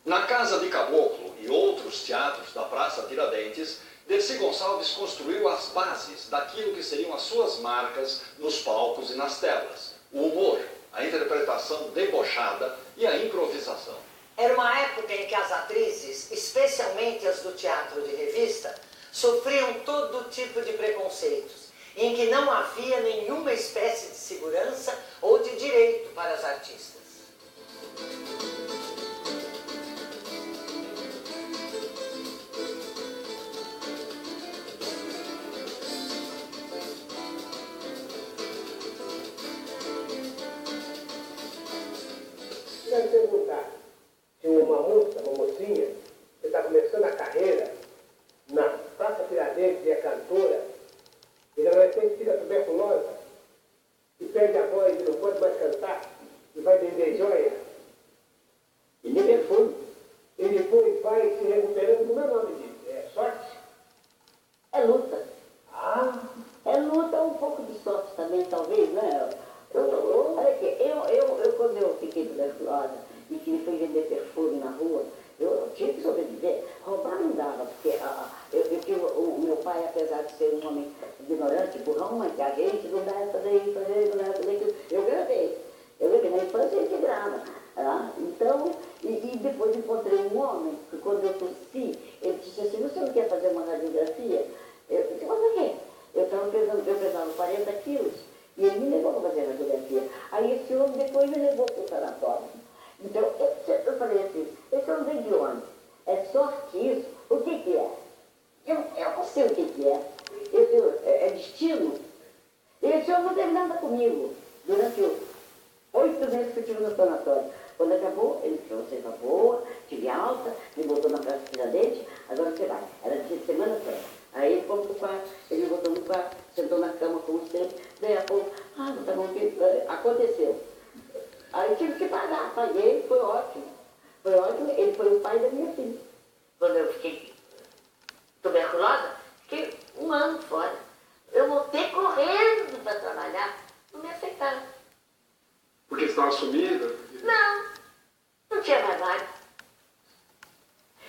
Na Casa de Caboclo e outros teatros da Praça Tiradentes, Dercy Gonçalves construiu as bases daquilo que seriam as suas marcas nos palcos e nas telas. O humor, a interpretação debochada e a improvisação. Era uma época em que as atrizes, especialmente as do teatro de revista, sofriam todo tipo de preconceitos, em que não havia nenhuma espécie de segurança ou de direito para as artistas. Se você perguntar se uma mocinha, que está começando a carreira na Praça Tiradentes e é cantora, e ela vai ter fica tuberculosa, e perde a voz e não pode mais cantar, e vai vender joia, e nem perfume, e depois vai se recuperando. Como é o nome disso? É sorte? É luta. Ah! É luta, um pouco de sorte também, talvez, né? Olha aqui, quando eu fiquei tuberculosa e que fui vender perfume na rua, eu tinha que sobreviver. Roubar não dava, porque o meu pai, apesar de ser um homem ignorante, burrão, mas que a gente não deve fazer isso, não deve fazer aquilo. Eu gravei na infância e que grava. Então, e depois encontrei um homem, que quando eu tossi, ele disse assim: você não quer fazer uma radiografia? Eu disse: mas por quê? Eu pesava 40 quilos. E ele me levou para fazer a radiografia. Aí esse homem depois me levou para o sanatório. Então, eu falei assim: esse homem vem de onde? É sorte isso? O que é? Eu não sei o que é. É destino? E esse homem não teve nada comigo durante 8 meses que eu estive no sanatório. Quando acabou, ele falou: você está boa, tive alta, me botou na Praça Tiradentes, agora você vai. Era de semana toda. Aí ele foi pro quarto, ele me botou no quarto, sentou na cama como sempre, daí a pouco, tá bom, aconteceu. Aí tive que pagar, paguei, foi ótimo. Foi ótimo, ele foi o pai da minha filha. Quando eu fiquei tuberculosa, fiquei 1 ano fora. Eu voltei correndo para trabalhar, não me aceitaram. Porque você estava sumida? Não tinha mais vaga.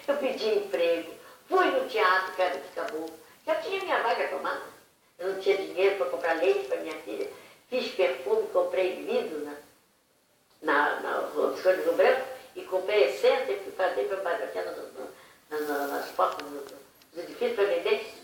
Eu pedi emprego, fui no teatro, que era de Caboclo, já tinha minha vaga tomada. Eu não tinha dinheiro para comprar leite para minha filha. Fiz perfume, comprei vidro nas cores do branco e comprei essência e fui fazer para bater nas portas dos edifícios para vender.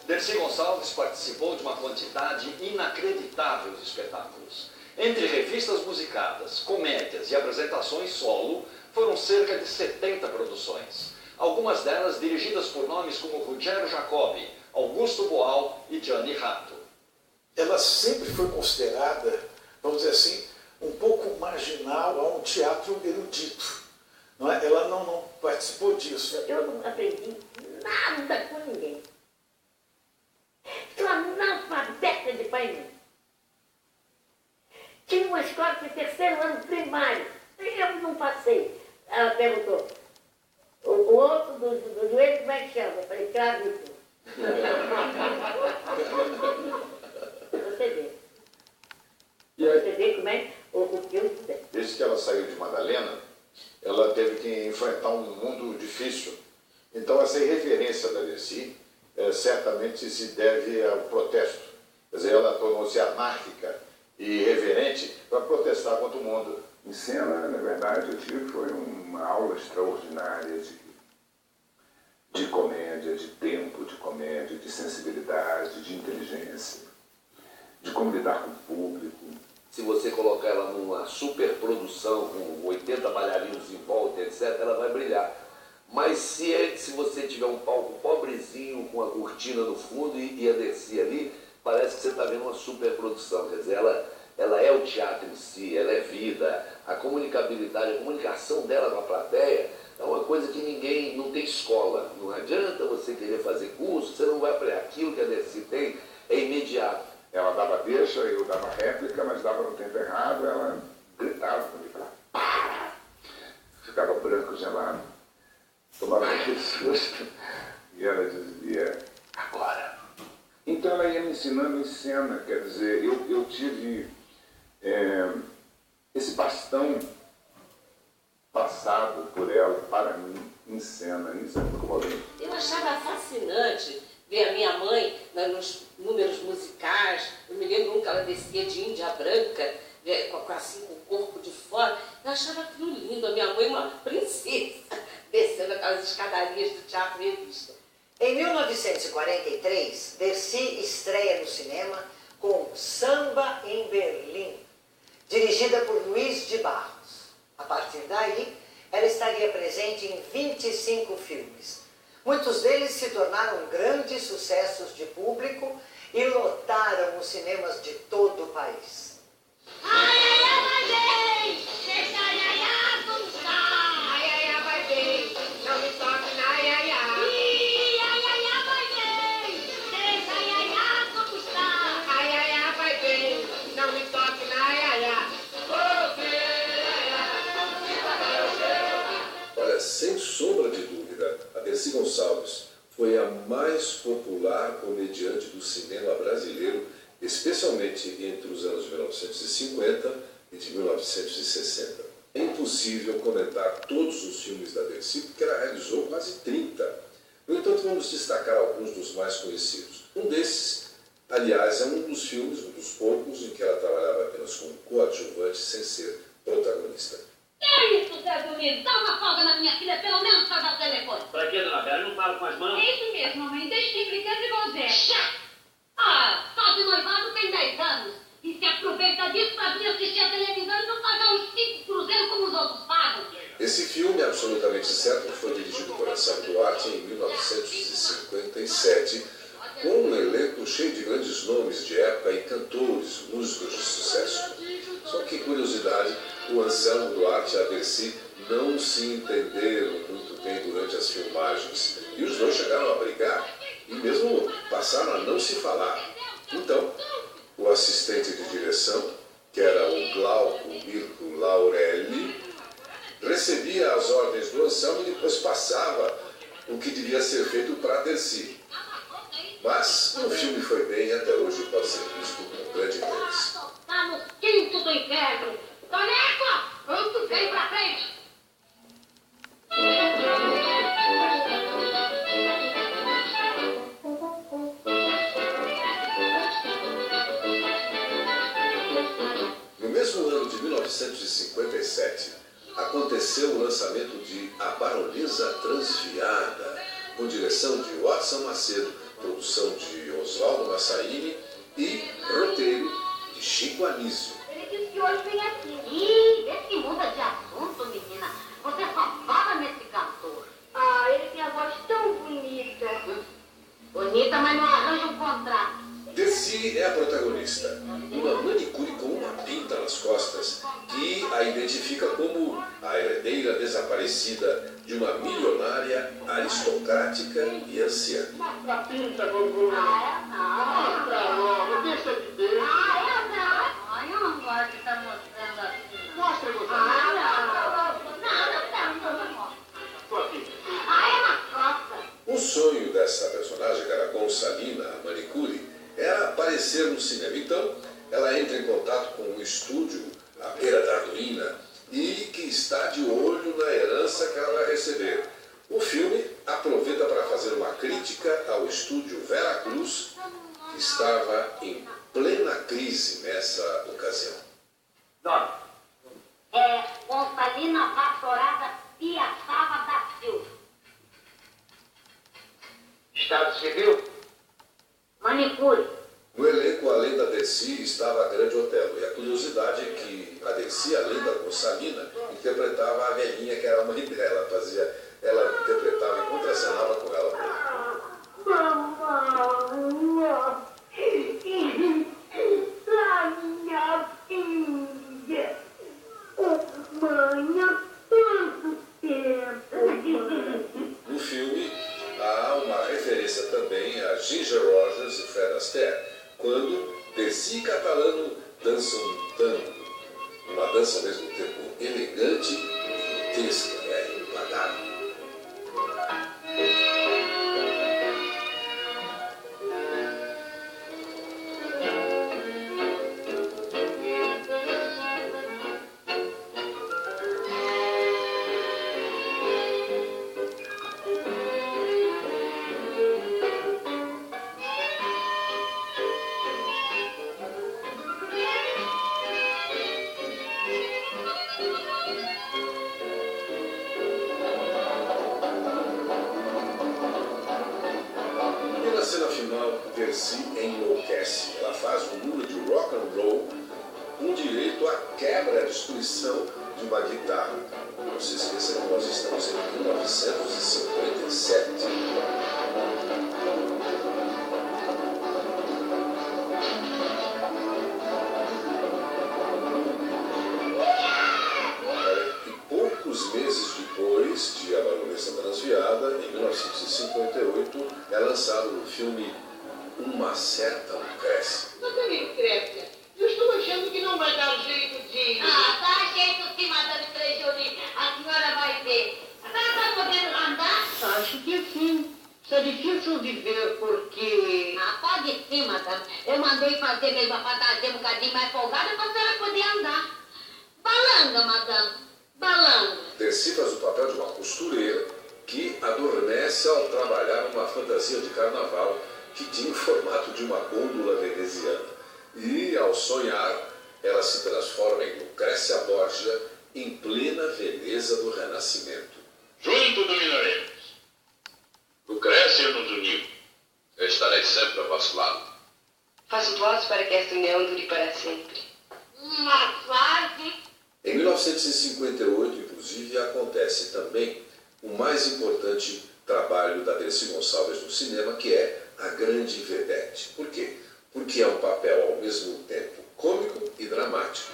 Dercy Gonçalves participou de uma quantidade inacreditável de espetáculos. Entre revistas musicadas, comédias e apresentações solo, foram cerca de 70 produções. Algumas delas dirigidas por nomes como Ruggiero Jacobi, Augusto Boal e Gianni Ratto. Ela sempre foi considerada, vamos dizer assim, um pouco marginal a um teatro erudito. Não é? Ela não participou disso. Eu não aprendi nada com ninguém. Sou analfabeta de pai e mãe. Tinha uma escola de 3º ano primário. Eu não passei. Ela perguntou: o outro do joelho, como é que chama? Eu falei: clavícula. Você vê. Você vê como é o que eu fizer. Desde que ela saiu de Madalena, ela teve que enfrentar um mundo difícil. Então, essa irreverência da Dercy certamente se deve ao protesto. Quer dizer, ela tornou-se anárquica e irreverente para protestar contra o mundo. Em cena, na verdade, eu tive foi uma aula extraordinária de comédia, de tempo de comédia, de sensibilidade, de inteligência, de como lidar com o público. Se você colocar ela numa superprodução com 80 bailarinos em volta, etc., ela vai brilhar. Mas se você tiver um palco pobrezinho, com a cortina no fundo e a Dercy ali, parece que você está vendo uma superprodução. Quer dizer, ela é o teatro em si, ela é vida. A comunicabilidade, a comunicação dela com a plateia é uma coisa que ninguém, não tem escola. Não adianta você querer fazer curso, você não vai aprender. Aquilo que a Dercy tem é imediato. Ela dava deixa, eu dava réplica, mas dava no tempo errado, ela gritava comigo, ela para! Ficava branco gelado. Tomava aquele susto e ela dizia, agora. Então ela ia me ensinando em cena, quer dizer, eu tive esse bastão passado por ela para mim em cena. Isso é muito comovente. Eu achava fascinante ver a minha mãe nos números musicais. Eu me lembro um que ela descia de Índia Branca, assim com o corpo de fora. Eu achava aquilo lindo, a minha mãe uma princesa, descendo aquelas escadarias do Teatro Revista. Em 1943, Dercy estreia no cinema com Samba em Berlim, dirigida por Luiz de Barros. A partir daí, ela estaria presente em 25 filmes. Muitos deles se tornaram grandes sucessos de público e lotaram os cinemas de todo o país. Ai, ai, ai, vai bem! Deixa ai, ai, ai, como está? Ai, ai, ai, vai bem! Não me toque na ai, ai, ai! Ih, ai, ai, ai, vai bem! Deixa ai, ai, ai, como está? Ai, ai, ai, vai bem! Não me toque na ai, ai, ai! Olha, sem sombra de dúvida, a Dercy Gonçalves foi a mais popular comediante do cinema brasileiro, especialmente entre os anos de 1950 e de 1960. É impossível comentar todos os filmes da Dercy, porque ela realizou quase 30. No entanto, vamos destacar alguns dos mais conhecidos. Um desses, aliás, é um dos filmes, um dos poucos, em que ela trabalhava apenas como coadjuvante, sem ser protagonista. Que isso, Zé Domingos? Dá uma folga na minha filha, pelo menos para dar o telefone. Pra que, dona Vera? Não fala com as mãos? É isso mesmo, mamãe. Deixa de brincar igual Zé. Ah, só de noivado tem 10 anos. E se aproveita disso para vir assistir a televisão e não pagar os 5 cruzeiros como os outros pagam. Esse filme, absolutamente certo, foi dirigido por Anselmo Duarte em 1957, com um elenco cheio de grandes nomes de época e cantores, músicos de sucesso. Só que, curiosidade, o Anselmo Duarte e a Dercy não se entenderam muito bem durante as filmagens. E os dois chegaram a brigar e mesmo passaram a não se falar. Então, o assistente de direção, que era o Glauco Mirko Laurelli, recebia as ordens do Anselmo e depois passava o que devia ser feito para a Dercy. Mas o filme foi bem e até hoje pode ser visto com grande interesse. Tá no quinto do inferno. Toneco, pronto, vem pra frente. No mesmo ano de 1957, aconteceu o lançamento de A Baronesa Transviada, com direção de Watson Macedo, produção de Oswaldo Massaini e roteiro de Chico Anísio. Ele disse que hoje vem aqui. Ih, vê que muda de assunto, menina. Você só fala nesse cantor. Ah, ele tem a voz tão bonita. Bonita, mas não arranja um contrato. Dercy é a protagonista, uma manicure com uma pinta nas costas que a identifica como a herdeira desaparecida de uma milionária aristocrática e anciã. A pinta, Gugu. Ah, Pra logo, deixa de ver. eu não. Ai, eu não gosto de estar mostrando assim. Mostra você. Não. Tô aqui. Ai, é uma costa. O sonho dessa personagem, que era Gonçalina, a manicure, era aparecer no cinema. Então, ela entra em contato com um estúdio à beira da ruína e que está de olho na herança que ela vai receber. O filme aproveita para fazer uma crítica ao estúdio Veracruz, que estava em plena crise nessa ocasião. Dona. É Gonçalina Vassourada Piaçava da Silva. Estado civil? Manicure. No elenco, além da Dercy, estava a Grande Otelo. E a curiosidade é que a Dercy, além da Gonçalina, interpretava a velhinha que era a mãe dela. Ela interpretava e contracenava com ela. Mamãe, a minha filha. Mãe, há tanto tempo. No filme, há uma referência também a Ginger Rogers e Fred Astaire, quando Dercy e Catalano dançam um tango, uma dança ao mesmo tempo elegante e grotesca, impagável. cena final, Dercy enlouquece. Ela faz um número de rock and roll com direito à quebra, à destruição de uma guitarra. Não se esqueça que nós estamos em 1957. Poucos meses depois de A Baronesa Transviada, em 1958, é lançado o filme Uma Certa Lucrécia. Mas, amigo Crépia, eu estou achando que não vai dar jeito de... Ah, dá jeito sim, Madame Trejoli. A senhora vai ver. A senhora vai poder andar? Acho que sim. Está difícil de ver porque... Ah, pode sim, Madame. Eu mandei fazer mesmo a fantasia um bocadinho mais folgada para a senhora poder andar. Balanga, Madame. Balanga. Dercy faz o papel de uma costureira que adormece ao trabalhar uma fantasia de carnaval que tinha o formato de uma gôndola veneziana. E, ao sonhar, ela se transforma em Lucrécia Borgia em plena Veneza do Renascimento. Junto dominaremos. Lucrécia nos uniu. Eu estarei sempre ao vosso lado. Faço votos para que esta união dure para sempre. Uma frase. Em 1958, inclusive, acontece também o mais importante trabalho da Dercy Gonçalves no cinema, que é A Grande Vedete. Por quê? Porque é um papel ao mesmo tempo cômico e dramático.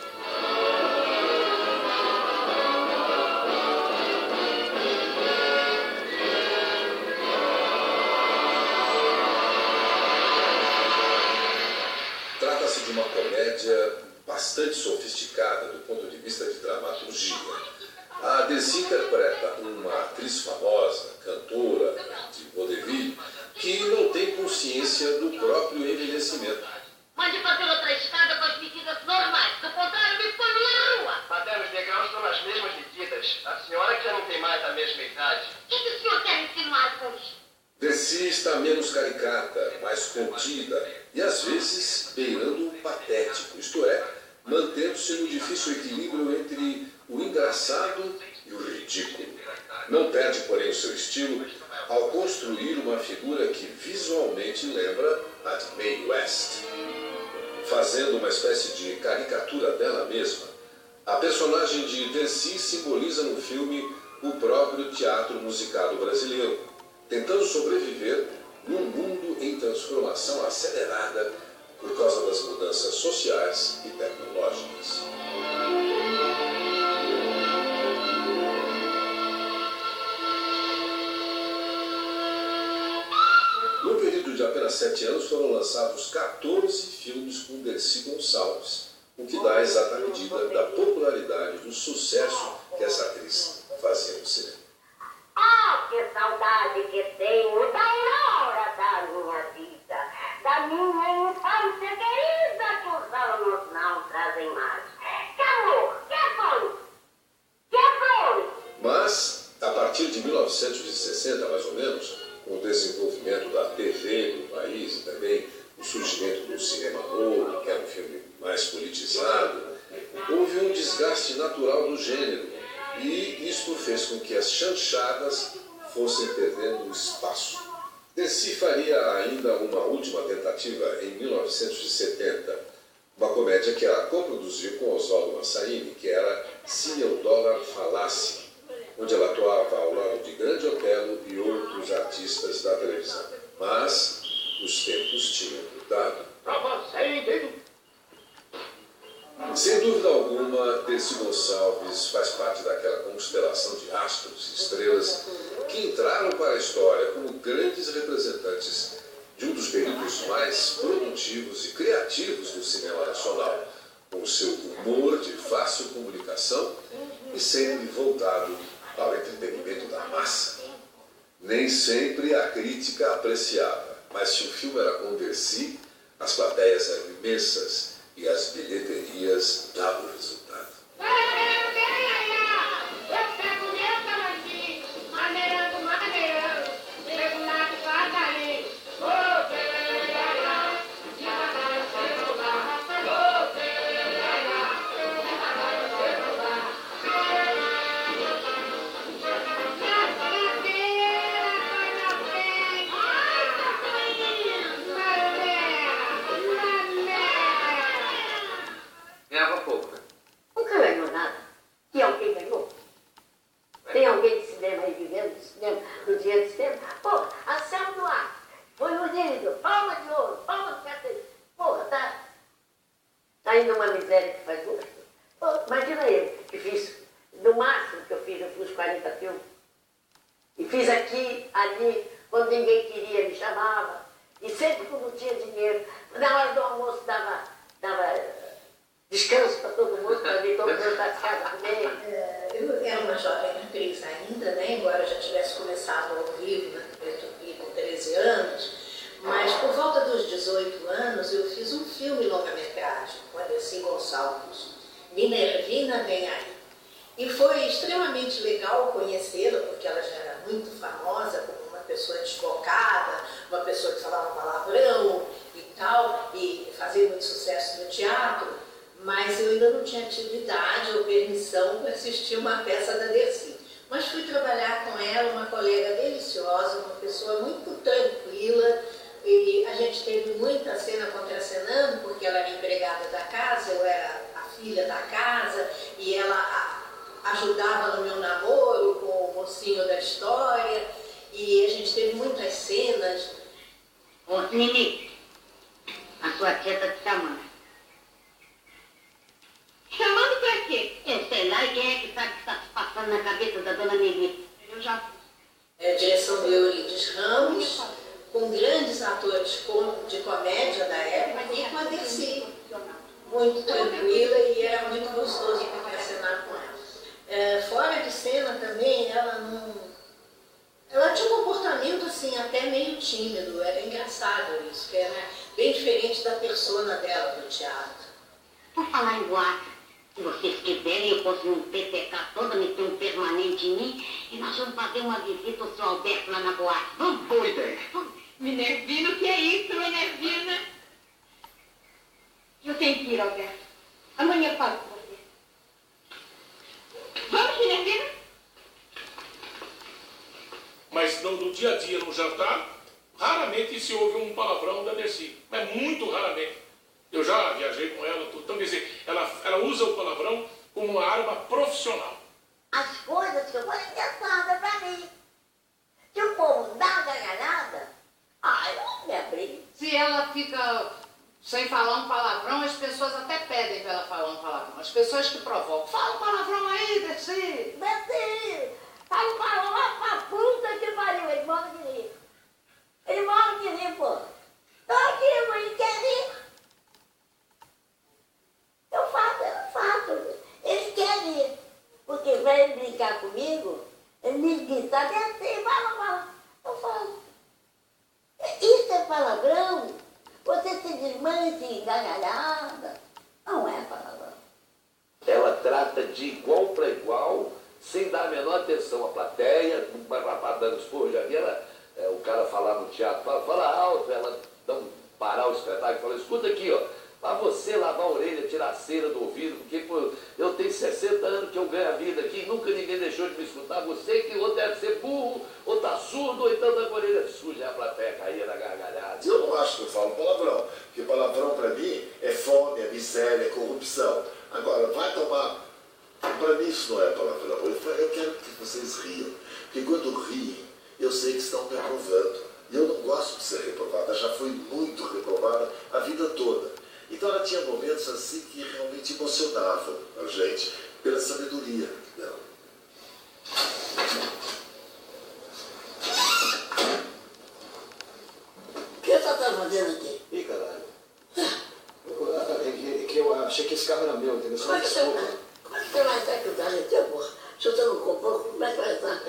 Trata-se de uma comédia bastante sofisticada do ponto de vista de dramaturgia. A Dercy interpreta uma atriz famosa, cantora de vaudeville, que não tem consciência do próprio envelhecimento. Mande fazer outra escada com as medidas normais. Do contrário, me ponho na rua. Madame, os degraus estão nas mesmas medidas. A senhora que já não tem mais a mesma idade. O que o senhor quer insinuar com isso? Dercy está menos caricata, mais contida e, às vezes, beirando o patético, isto é, mantendo-se no difícil equilíbrio entre o engraçado e o ridículo. Não perde, porém, o seu estilo ao construir uma figura que visualmente lembra a de Mae West. Fazendo uma espécie de caricatura dela mesma, a personagem de Dercy simboliza no filme o próprio teatro musicado brasileiro, tentando sobreviver num mundo em transformação acelerada por causa das mudanças sociais e tecnológicas. No período de apenas 7 anos foram lançados 14 filmes com Dercy Gonçalves, o que dá a exata medida da popularidade, do sucesso que essa atriz fazia no cinema. Ah, que saudade que tenho da aurora da minha vida, da minha infância querida que os anos não trazem mais. Que amor, que sonho, que sonho. Mas, a partir de 1960, mais ou menos, com o desenvolvimento da TV no país e também o surgimento do cinema novo, que era um filme mais politizado, houve um desgaste natural do gênero. E isto fez com que as chanchadas fossem perdendo espaço. Dercy faria ainda uma última tentativa em 1970, uma comédia que ela coproduziu com Oswaldo Massaini, que era Se Meu Dólar Falasse, onde ela atuava ao lado de Grande Otelo e outros artistas da televisão. Mas os tempos tinham mudado. Sem dúvida alguma, Dercy Gonçalves faz parte daquela constelação de astros e estrelas que entraram para a história como grandes representantes de um dos períodos mais produtivos e criativos do cinema nacional, com o seu humor de fácil comunicação e sempre voltado ao entretenimento da massa. Nem sempre a crítica apreciava, mas se o filme era com Dercy, as plateias eram imensas e as bilheterias davam resultado. Eu pego meu tamanquinho, maneirando, maneirando, pego lá devagarinho. Ô, pega, devagar você não dá. Ô, pega, devagar você não dá. Na cadeira, vai na frente. Ai, alguém de cinema aí vivendo do cinema, do dinheiro do cinema? Pô, Anselmo Duarte, foi unido, palma de ouro, palma de carteira. Porra, tá indo uma miséria que faz gosto. Pô, imagina eu, que fiz, no máximo que eu fiz uns 40 filmes. E fiz aqui, ali, quando ninguém queria, me chamava. E sempre quando não tinha dinheiro, na hora do almoço dava descanso para todo mundo, para vir todo mundo para casa comer. Eu era uma jovem atriz ainda, né? Embora eu já tivesse começado ao vivo na Tupi com 13 anos. Mas por volta dos 18 anos eu fiz um filme longa-metragem com a Dercy Gonçalves, Minervina Vem Aí. E foi extremamente legal conhecê-la, porque ela já era muito famosa como uma pessoa desbocada, uma pessoa que falava palavrão e tal, e fazia muito sucesso no teatro, mas eu ainda não tinha atividade ou permissão para assistir uma peça da Dercy. Mas fui trabalhar com ela, uma colega deliciosa, uma pessoa muito tranquila, e a gente teve muita cena contracenando, porque ela era empregada da casa, eu era a filha da casa, e ela ajudava no meu namoro com o mocinho da história, e a gente teve muitas cenas. Ô, Nini, a tua tia tá te chamando. Chamando pra quê? Eu sei lá, e quem é que sabe o que tá se passando na cabeça da dona Nini? Eu já... Direção de Eurides Ramos, com grandes atores de comédia da época, e com a Dercy, muito tranquila, e era muito gostoso contracenar com ela. Fora de cena também, ela tinha um comportamento assim, até meio tímido, era engraçado isso, que era bem diferente da persona dela no teatro. Por falar em boate, se vocês quiserem, eu posso me petecar toda, meter um permanente em mim, e nós vamos fazer uma visita ao seu Alberto lá na boate. Vamos? Boa ideia. Minervina, o que é isso, Minervina? Eu tenho que ir, Alberto. Amanhã eu falo com você. Vamos, Minervina? Mas no dia a dia, no jantar, raramente se ouve um palavrão da Dercy. Mas muito raramente. Eu já viajei com ela, tudo. Então, quer dizer, ela usa o palavrão como uma arma profissional. As coisas que eu vou engraçadas pra mim. Se o povo dá uma gargalhada, eu não me abri. Se ela fica sem falar um palavrão, as pessoas até pedem pra ela falar um palavrão. As pessoas que provocam. Fala um palavrão aí, Dercy. Dercy, fala um palavrão lá pra puta que pariu. Ele mora de rir. Ele mora de rir, pô. Tô aqui, mãe, ele quer rir. Eu não faço. Ele quer rir. Porque pra ele brincar comigo, ele me gritar, Dercy, fala. Eu falo. Isso é palavrão? Você se desmancha em gargalhada? Não é palavrão. Ela trata de igual para igual, sem dar a menor atenção à plateia, dando esporro. Já vi o cara falar no teatro, fala alto, ela parar o espetáculo e fala, escuta aqui, ó, para você lavar a orelha, tirar a cera do ouvido, porque pô, eu tenho 60 anos que eu ganho a vida aqui e nunca ninguém deixou de me escutar. Você que ou deve ser burro, ou tá surdo, ou então tá com a orelha suja, a plateia caía na gargalhada. Eu não acho que eu falo palavrão, porque palavrão para mim é fome, é miséria, é corrupção. Agora, vai tomar... Para mim isso não é palavrão. Eu quero que vocês riam, porque quando riem, eu sei que estão me reprovando. E eu não gosto de ser reprovada, já fui muito reprovada a vida toda. Então ela tinha momentos assim que realmente emocionavam a gente pela sabedoria dela. O que você está fazendo aqui? Ih, caralho. É que eu achei que esse carro era meu, entendeu? Como é que você vai estar com o carro? Se você não comprou, como é que vai estar?